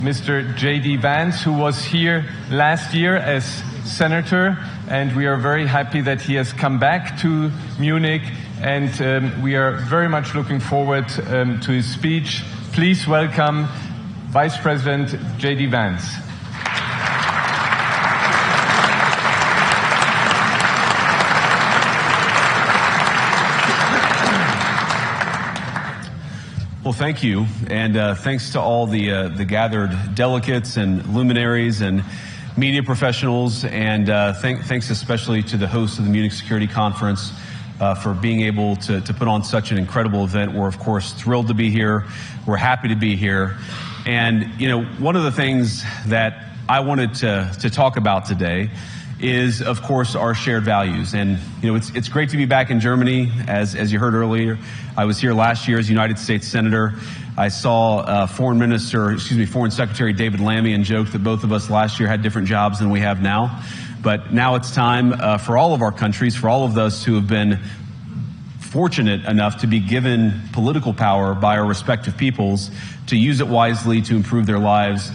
Mr. J.D. Vance, who was here last year as senator, and we are very happy that he has come back to Munich, and we are very much looking forward to his speech. Please welcome Vice President J.D. Vance. Well, thank you, and thanks to all the gathered delegates and luminaries and media professionals, and thanks especially to the host of the Munich Security Conference for being able to put on such an incredible event. We're, of course, thrilled to be here. We're happy to be here. And, you know, one of the things that I wanted to talk about today is, of course, our shared values. And, you know, it's great to be back in Germany. As you heard earlier, I was here last year as United States Senator. I saw Foreign Secretary David Lammy and joked that both of us last year had different jobs than we have now. But now it's time for all of our countries, for all of us who have been fortunate enough to be given political power by our respective peoples, to use it wisely to improve their lives.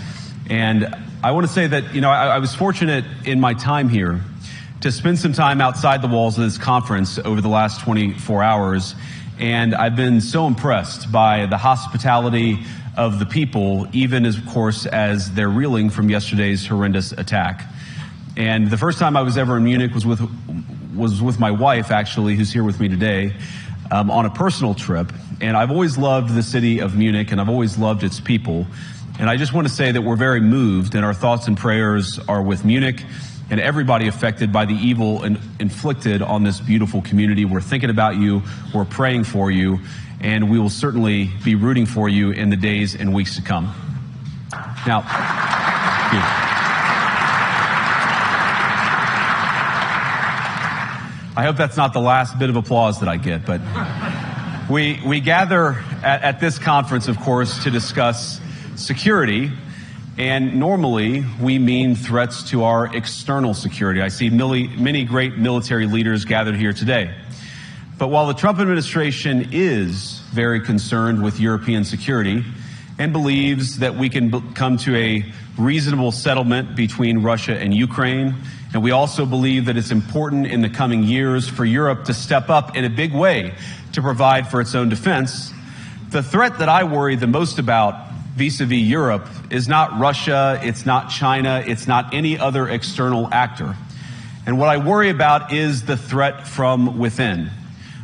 And I want to say that, you know, I was fortunate in my time here to spend some time outside the walls of this conference over the last 24 hours. And I've been so impressed by the hospitality of the people, even as, of course, as they're reeling from yesterday's horrendous attack. And the first time I was ever in Munich was with my wife, actually, who's here with me today, on a personal trip. And I've always loved the city of Munich, and I've always loved its people. And I just want to say that we're very moved, and our thoughts and prayers are with Munich and everybody affected by the evil inflicted on this beautiful community. We're thinking about you, we're praying for you, and we will certainly be rooting for you in the days and weeks to come. Now, I hope that's not the last bit of applause that I get, but we gather at this conference, of course, to discuss security, and normally we mean threats to our external security. I see many great military leaders gathered here today. But while the Trump administration is very concerned with European security and believes that we can come to a reasonable settlement between Russia and Ukraine, and we also believe that it's important in the coming years for Europe to step up in a big way to provide for its own defense, the threat that I worry the most about vis-a-vis Europe is not Russia, it's not China, it's not any other external actor. And what I worry about is the threat from within,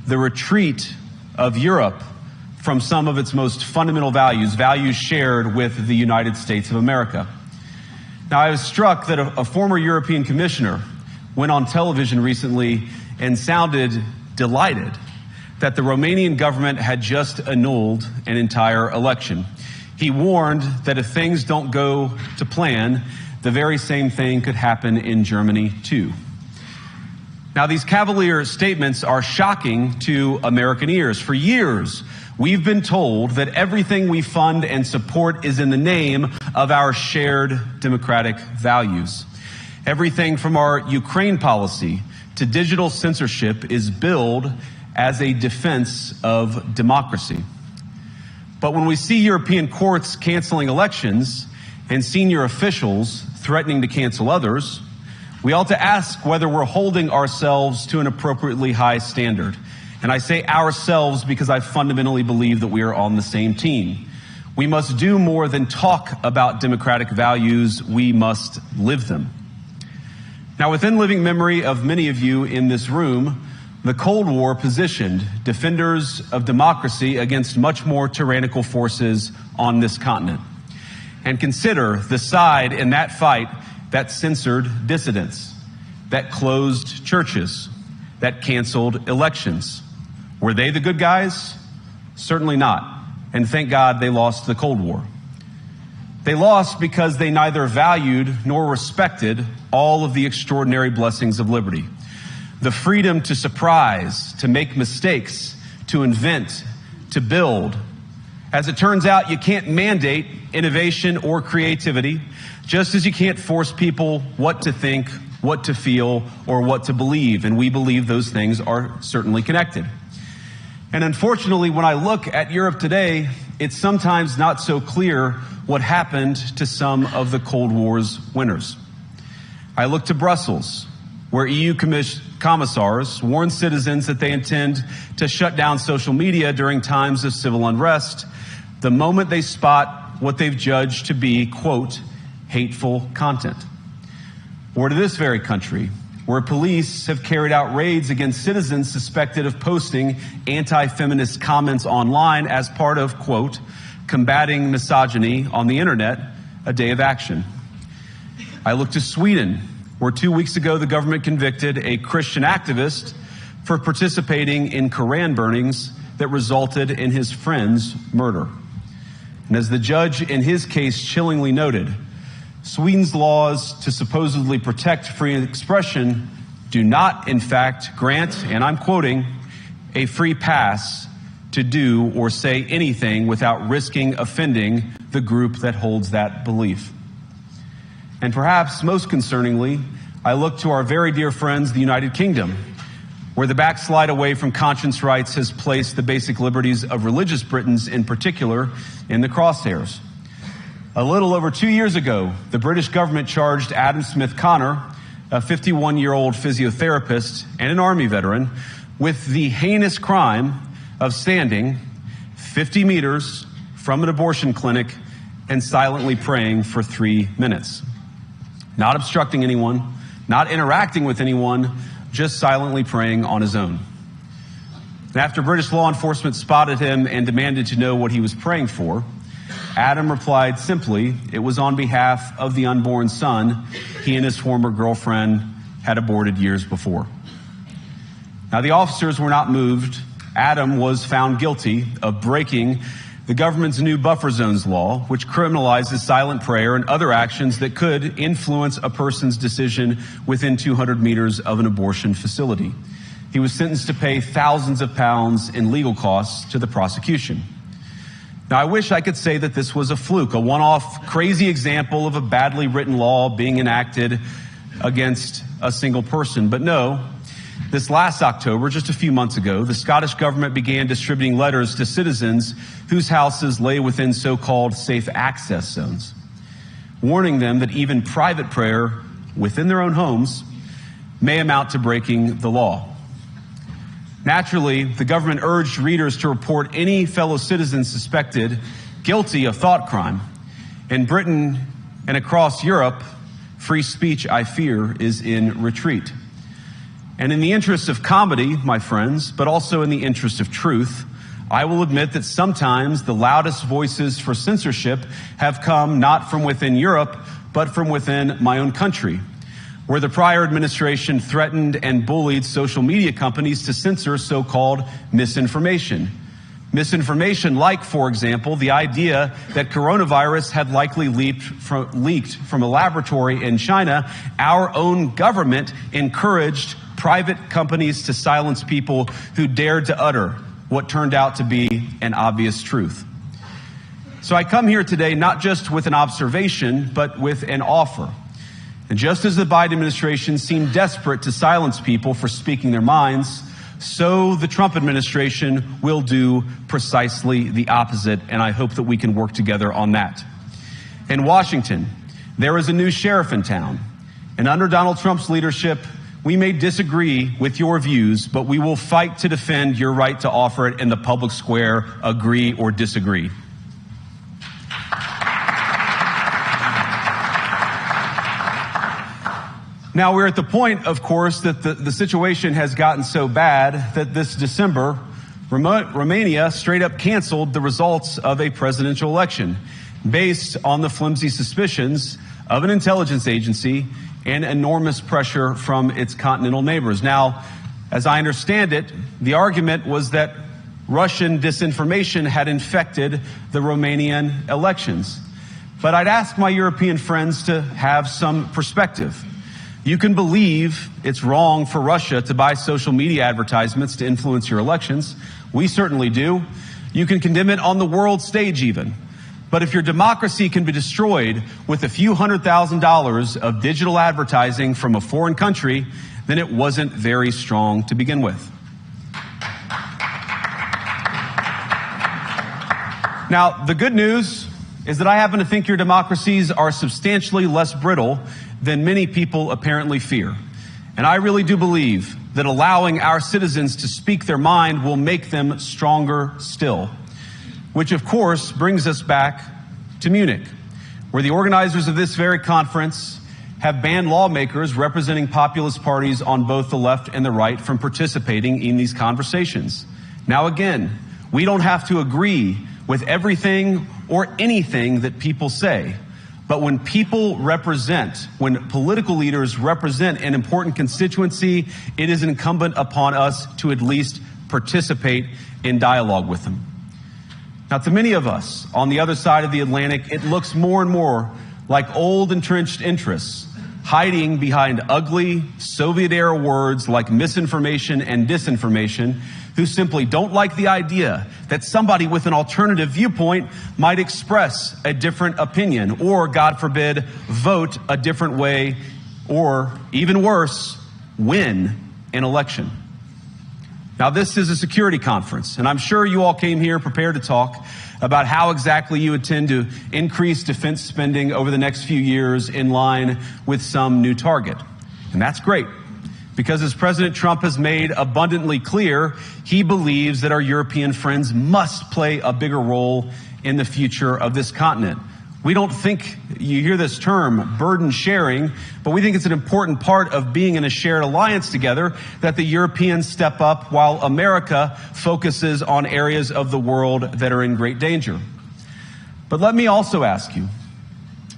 the retreat of Europe from some of its most fundamental values, values shared with the United States of America. Now, I was struck that a former European commissioner went on television recently and sounded delighted that the Romanian government had just annulled an entire election. He warned that if things don't go to plan, the very same thing could happen in Germany too. Now, these cavalier statements are shocking to American ears. For years, we've been told that everything we fund and support is in the name of our shared democratic values. Everything from our Ukraine policy to digital censorship is billed as a defense of democracy. But when we see European courts canceling elections and senior officials threatening to cancel others, we ought to ask whether we're holding ourselves to an appropriately high standard. And I say ourselves because I fundamentally believe that we are on the same team. We must do more than talk about democratic values, we must live them. Now, within living memory of many of you in this room, the Cold War positioned defenders of democracy against much more tyrannical forces on this continent. And consider the side in that fight that censored dissidents, that closed churches, that canceled elections. Were they the good guys? Certainly not. And thank God they lost the Cold War. They lost because they neither valued nor respected all of the extraordinary blessings of liberty. The freedom to surprise, to make mistakes, to invent, to build. As it turns out, you can't mandate innovation or creativity, just as you can't force people what to think, what to feel, or what to believe. And we believe those things are certainly connected. And unfortunately, when I look at Europe today, it's sometimes not so clear what happened to some of the Cold War's winners. I look to Brussels, where EU commissars warn citizens that they intend to shut down social media during times of civil unrest the moment they spot what they've judged to be, quote, hateful content. Or to this very country, where police have carried out raids against citizens suspected of posting anti-feminist comments online as part of, quote, combating misogyny on the internet, a day of action. I look to Sweden, where 2 weeks ago the government convicted a Christian activist for participating in Koran burnings that resulted in his friend's murder. And as the judge in his case chillingly noted, Sweden's laws to supposedly protect free expression do not, in fact, grant, and I'm quoting, a free pass to do or say anything without risking offending the group that holds that belief. And perhaps most concerningly, I look to our very dear friends, the United Kingdom, where the backslide away from conscience rights has placed the basic liberties of religious Britons in particular in the crosshairs. A little over 2 years ago, the British government charged Adam Smith Connor, a 51-year-old physiotherapist and an Army veteran, with the heinous crime of standing 50 meters from an abortion clinic and silently praying for 3 minutes. Not obstructing anyone, not interacting with anyone, just silently praying on his own. And after British law enforcement spotted him and demanded to know what he was praying for, Adam replied simply, it was on behalf of the unborn son he and his former girlfriend had aborted years before. Now, the officers were not moved. Adam was found guilty of breaking the government's new buffer zones law, which criminalizes silent prayer and other actions that could influence a person's decision within 200 meters of an abortion facility. He was sentenced to pay thousands of pounds in legal costs to the prosecution. Now, I wish I could say that this was a fluke, a one-off crazy example of a badly written law being enacted against a single person. But no, this last October, just a few months ago, the Scottish government began distributing letters to citizens whose houses lay within so-called safe access zones, warning them that even private prayer within their own homes may amount to breaking the law. Naturally, the government urged readers to report any fellow citizen suspected guilty of thought crime. In Britain and across Europe, free speech, I fear, is in retreat. And in the interest of comedy, my friends, but also in the interest of truth, I will admit that sometimes the loudest voices for censorship have come not from within Europe, but from within my own country, where the prior administration threatened and bullied social media companies to censor so-called misinformation. Misinformation like, for example, the idea that coronavirus had likely leaked from a laboratory in China. Our own government encouraged private companies to silence people who dared to utter what turned out to be an obvious truth. So I come here today not just with an observation, but with an offer. And just as the Biden administration seemed desperate to silence people for speaking their minds, so the Trump administration will do precisely the opposite, and I hope that we can work together on that. In Washington, there is a new sheriff in town, and under Donald Trump's leadership, we may disagree with your views, but we will fight to defend your right to offer it in the public square, agree or disagree. Now, we're at the point, of course, that the situation has gotten so bad that this December, Romania straight up canceled the results of a presidential election based on the flimsy suspicions of an intelligence agency and enormous pressure from its continental neighbors. Now, as I understand it, the argument was that Russian disinformation had infected the Romanian elections. But I'd ask my European friends to have some perspective. You can believe it's wrong for Russia to buy social media advertisements to influence your elections. We certainly do. You can condemn it on the world stage even. But if your democracy can be destroyed with a few $100,000 of digital advertising from a foreign country, then it wasn't very strong to begin with. Now, the good news is that I happen to think your democracies are substantially less brittle than many people apparently fear. And I really do believe that allowing our citizens to speak their mind will make them stronger still. Which, of course, brings us back to Munich, where the organizers of this very conference have banned lawmakers representing populist parties on both the left and the right from participating in these conversations. Now, again, we don't have to agree with everything or anything that people say. But when people represent, when political leaders represent an important constituency, it is incumbent upon us to at least participate in dialogue with them. Now, to many of us on the other side of the Atlantic, it looks more and more like old entrenched interests hiding behind ugly Soviet-era words like misinformation and disinformation, who simply don't like the idea that somebody with an alternative viewpoint might express a different opinion or, God forbid, vote a different way or, even worse, win an election. Now, this is a security conference, and I'm sure you all came here prepared to talk about how exactly you intend to increase defense spending over the next few years in line with some new target. And that's great, because as President Trump has made abundantly clear, he believes that our European friends must play a bigger role in the future of this continent. We don't think, you hear this term, burden sharing, but we think it's an important part of being in a shared alliance together that the Europeans step up while America focuses on areas of the world that are in great danger. But let me also ask you,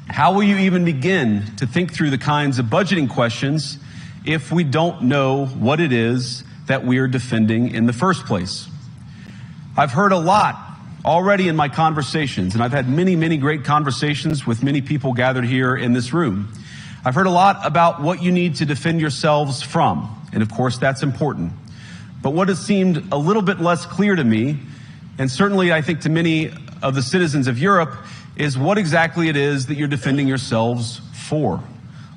how will you even begin to think through the kinds of budgeting questions if we don't know what it is that we're defending in the first place? I've heard a lot already in my conversations, and I've had many, many great conversations with many people gathered here in this room. I've heard a lot about what you need to defend yourselves from, and of course that's important. But what has seemed a little bit less clear to me, and certainly I think to many of the citizens of Europe, is what exactly it is that you're defending yourselves for.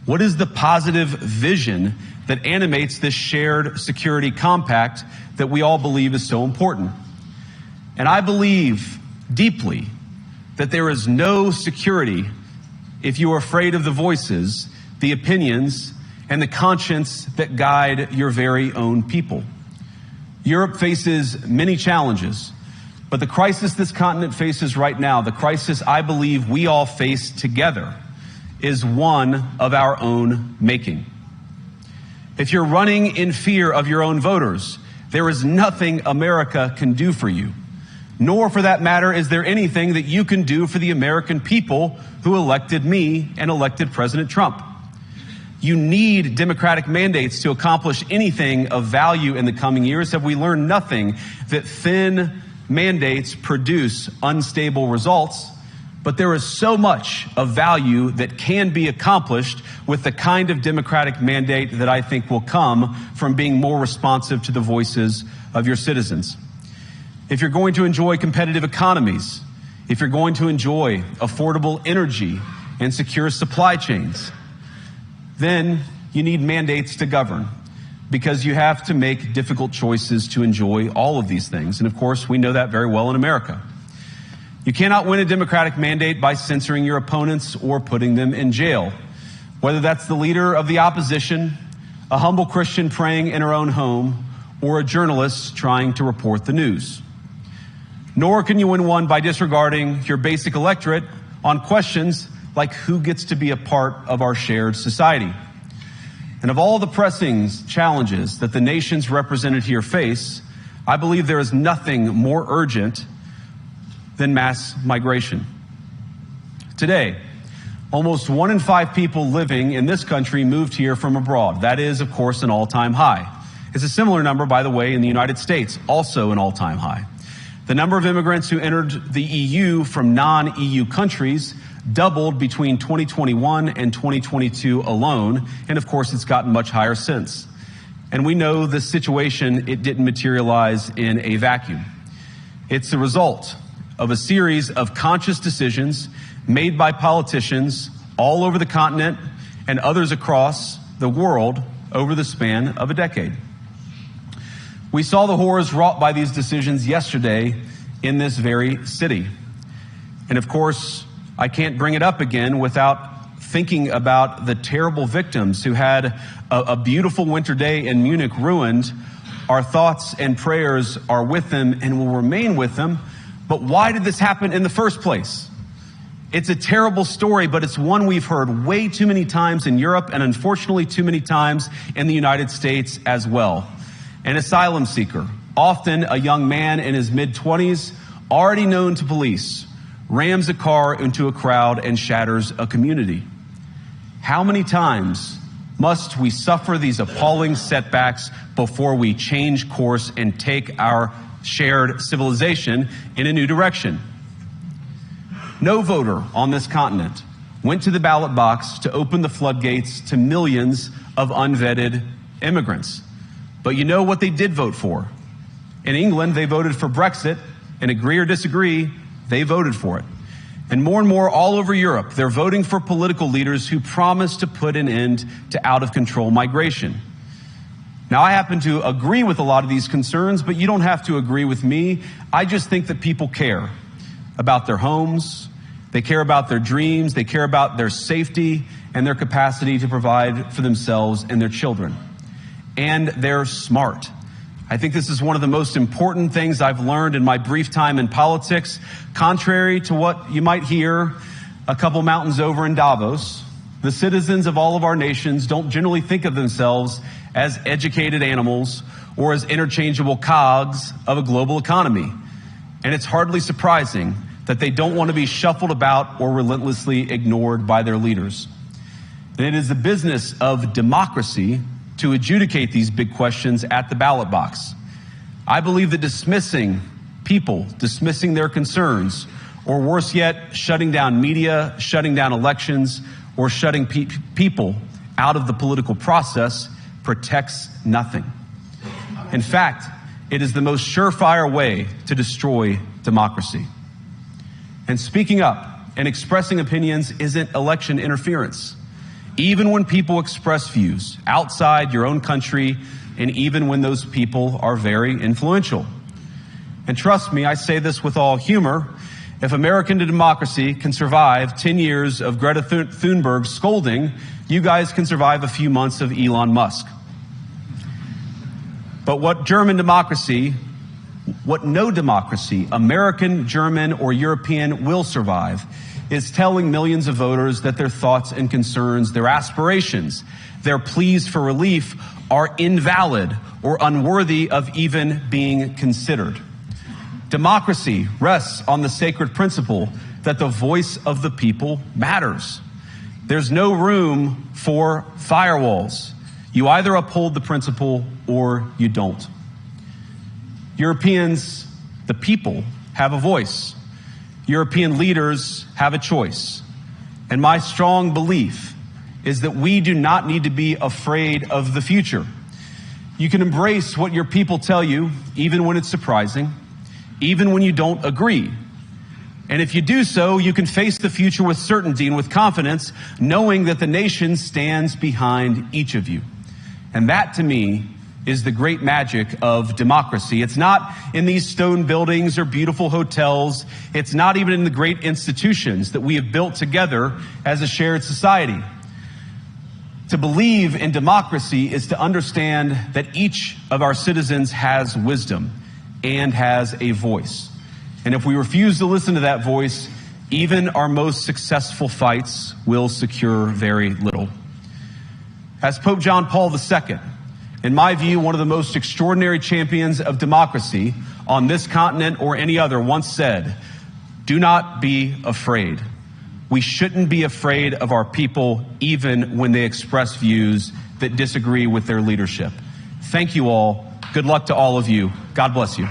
What is the positive vision that animates this shared security compact that we all believe is so important? And I believe deeply that there is no security if you are afraid of the voices, the opinions, and the conscience that guide your very own people. Europe faces many challenges, but the crisis this continent faces right now, the crisis I believe we all face together, is one of our own making. If you're running in fear of your own voters, there is nothing America can do for you. Nor, for that matter, is there anything that you can do for the American people who elected me and elected President Trump. You need democratic mandates to accomplish anything of value in the coming years. Have we learned nothing that thin mandates produce unstable results? But there is so much of value that can be accomplished with the kind of democratic mandate that I think will come from being more responsive to the voices of your citizens. If you're going to enjoy competitive economies, if you're going to enjoy affordable energy and secure supply chains, then you need mandates to govern, because you have to make difficult choices to enjoy all of these things. And of course, we know that very well in America. You cannot win a democratic mandate by censoring your opponents or putting them in jail, whether that's the leader of the opposition, a humble Christian praying in her own home, or a journalist trying to report the news. Nor can you win one by disregarding your basic electorate on questions like who gets to be a part of our shared society. And of all the pressing challenges that the nations represented here face, I believe there is nothing more urgent than mass migration. Today, almost 1 in 5 people living in this country moved here from abroad. That is, of course, an all-time high. It's a similar number, by the way, in the United States, also an all-time high. The number of immigrants who entered the EU from non-EU countries doubled between 2021 and 2022 alone, and of course it's gotten much higher since. And we know the situation, it didn't materialize in a vacuum. It's the result of a series of conscious decisions made by politicians all over the continent and others across the world over the span of a decade. We saw the horrors wrought by these decisions yesterday in this very city. And of course, I can't bring it up again without thinking about the terrible victims who had a beautiful winter day in Munich ruined. Our thoughts and prayers are with them and will remain with them. But why did this happen in the first place? It's a terrible story, but it's one we've heard way too many times in Europe and unfortunately too many times in the United States as well. An asylum seeker, often a young man in his mid-20s, already known to police, rams a car into a crowd and shatters a community. How many times must we suffer these appalling setbacks before we change course and take our shared civilization in a new direction? No voter on this continent went to the ballot box to open the floodgates to millions of unvetted immigrants. But you know what they did vote for? In England, they voted for Brexit, and agree or disagree, they voted for it. And more all over Europe, they're voting for political leaders who promise to put an end to out-of-control migration. Now, I happen to agree with a lot of these concerns, but you don't have to agree with me. I just think that people care about their homes, they care about their dreams, they care about their safety and their capacity to provide for themselves and their children. And they're smart. I think this is one of the most important things I've learned in my brief time in politics. Contrary to what you might hear a couple mountains over in Davos, the citizens of all of our nations don't generally think of themselves as educated animals or as interchangeable cogs of a global economy. And it's hardly surprising that they don't want to be shuffled about or relentlessly ignored by their leaders. And it is the business of democracy to adjudicate these big questions at the ballot box. I believe that dismissing people, dismissing their concerns, or worse yet, shutting down media, shutting down elections, or shutting people out of the political process protects nothing. In fact, it is the most surefire way to destroy democracy. And speaking up and expressing opinions isn't election interference. Even when people express views outside your own country, and even when those people are very influential. And trust me, I say this with all humor, if American democracy can survive 10 years of Greta Thunberg scolding, you guys can survive a few months of Elon Musk. But what no democracy, American, German, or European, will survive is telling millions of voters that their thoughts and concerns, their aspirations, their pleas for relief are invalid or unworthy of even being considered. Democracy rests on the sacred principle that the voice of the people matters. There's no room for firewalls. You either uphold the principle or you don't. Europeans, the people, have a voice. European leaders have a choice. And my strong belief is that we do not need to be afraid of the future. You can embrace what your people tell you, even when it's surprising, even when you don't agree. And if you do so, you can face the future with certainty and with confidence, knowing that the nation stands behind each of you. And that, to me, is the great magic of democracy. It's not in these stone buildings or beautiful hotels. It's not even in the great institutions that we have built together as a shared society. To believe in democracy is to understand that each of our citizens has wisdom and has a voice. And if we refuse to listen to that voice, even our most successful fights will secure very little. As Pope John Paul II, in my view, one of the most extraordinary champions of democracy on this continent or any other, once said, "Do not be afraid." We shouldn't be afraid of our people, even when they express views that disagree with their leadership. Thank you all. Good luck to all of you. God bless you.